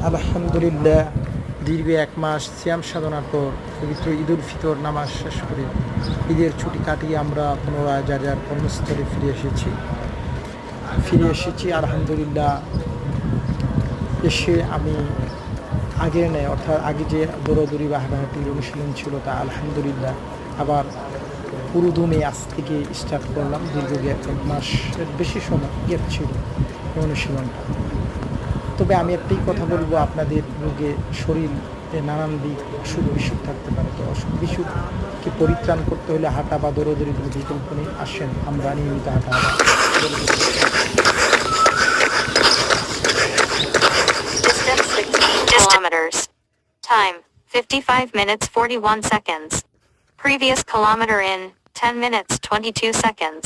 আলহামদুলিল্লাহ, দীর্ঘ এক মাস সিয়াম সাধনার পর পবিত্র ঈদুল ফিতর নামাজ শেষ করে ঈদের ছুটি কাটিয়ে আমরা পুনরায় যার যার কর্মস্থলে ফিরে এসেছি আলহামদুলিল্লাহ। এসে আমি আগের নেয় অর্থাৎ আগে যে দৌড়াদৌড়ি বা হাঁটাহাঁটির অনুশীলন ছিল তা আলহামদুলিল্লাহ আবার পুরোদমে আজ থেকে স্টার্ট করলাম। দীর্ঘ এক মাসের বেশি সময় গ্যাপ ছিল এই অনুশীলনটা। তবে আমি একটাই কথা বলবো, আপনাদের রোগে শরীরে নানান দিক অসুখ বিসুখ থাকতে পারে, তো অসুখ বিসুখকে পরিত্রাণ করতে হলে হাঁটা বা দৌড়াদৌড়ির কোনো বিকল্প নেই। আসেন আমরা নিয়মিত হাঁটা Distance 16 kilometers. Time 55 minutes 41 seconds. Previous kilometer in 10 minutes 22 seconds.